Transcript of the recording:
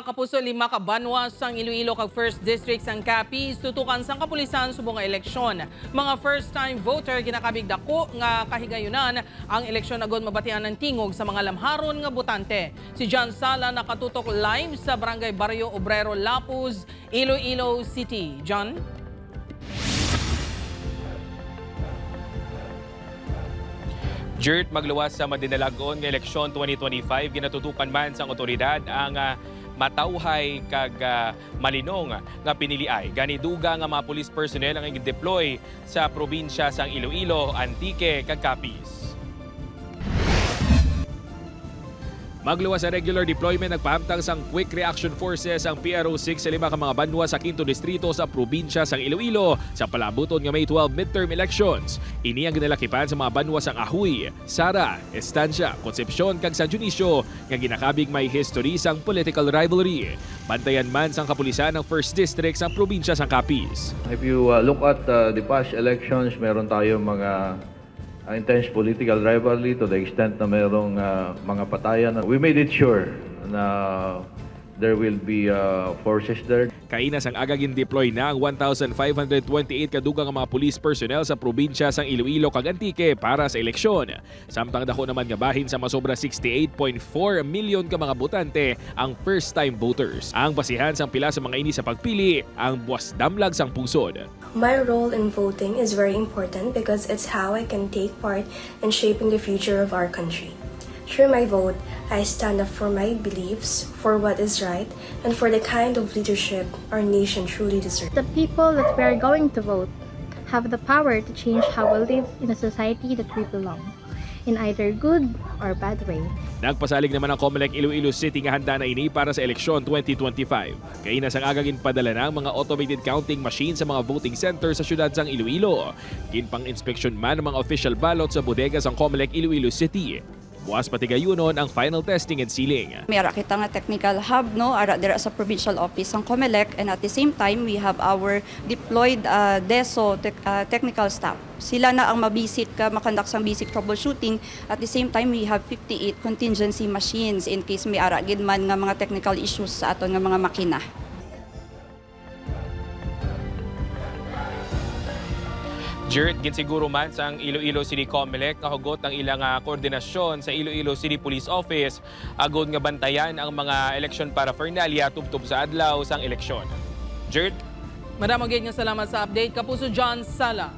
Mga kapuso, 5 ka banwas sang Iloilo kag First District sang Capiz tutukan sang kapulisan subong nga eleksyon. Mga first-time voter ginakabig dako nga kahigayunan ang eleksyon agod mabatian ng tingog sa mga lamharon nga botante. Si John Sala nakatutok live sa Barangay Barrio Obrero Lapuz, Iloilo City. John? Jert, magluwas sa madinalagon nga eleksyon 2025, ginatutukan man sang otoridad ang matauhay kag malinong nga piniliay. Ganiduga nga mga police personnel ang i-deploy sa probinsya sang Iloilo, Antique kag Capiz. Magluwas sa regular deployment, nagpahamtang sang Quick Reaction Forces ang PRO6 sa 5 ka mga banwa sa 5th distrito sa probinsya sang Iloilo sa palabuton nga May 12 midterm elections. Ini ang ginalakipan sa mga banwa sang Ahuy, Sara, Estancia, Concepcion kag San Dionisio nga ginakabig may history sang political rivalry. Bantayan man sang kapulisan ng 1st District sa probinsya sang Capiz. If you look at the past elections, meron tayo mga intense political rivalry to the extent na mayroong mga patayan. We made it sure na there will be forces there. Kainas ang agagin deploy na ang 1,528 kadugang mga police personnel sa probinsya sang Iloilo kag Antique para sa eleksyon. Samtang dako naman nga bahin sa masobra 68.4 million ka mga botante ang first-time voters. Ang basihan sang pila sa mga ini sa pagpili ang buwas damlag sang pusod. My role in voting is very important because it's how I can take part in shaping the future of our country. Through my vote, I stand up for my beliefs, for what is right, and for the kind of leadership our nation truly deserves. The people that we are going to vote have the power to change how we live in a society that we belong, in either good or bad way. Nagpasalig naman ang COMELEC Iloilo City nga handa na ini para sa eleksyon 2025. Kainas ang agagin padala ng mga automated counting machine sa mga voting center sa syudad sang Iloilo. Ginpang inspeksyon man ang mga official ballot sa bodega sang COMELEC Iloilo City. Buwas pati gayunon ang final testing and sealing. May ara kita nga technical hub, no, ara dira sa provincial office ng COMELEC, and at the same time we have our deployed DESO technical staff. Sila na ang mabisit ka, makandak sang basic troubleshooting. At the same time we have 58 contingency machines in case may ara gid man nga mga technical issues sa aton nga mga makina. Jert, ginsiguro man sang Iloilo City COMELEC nahugot ang ilang koordinasyon sa Iloilo City Police Office agod nga bantayan ang mga election paraphernalia tubtob sa adlaw sang eleksyon. Jert? Madamang nga salamat sa update. Kapuso John Sala.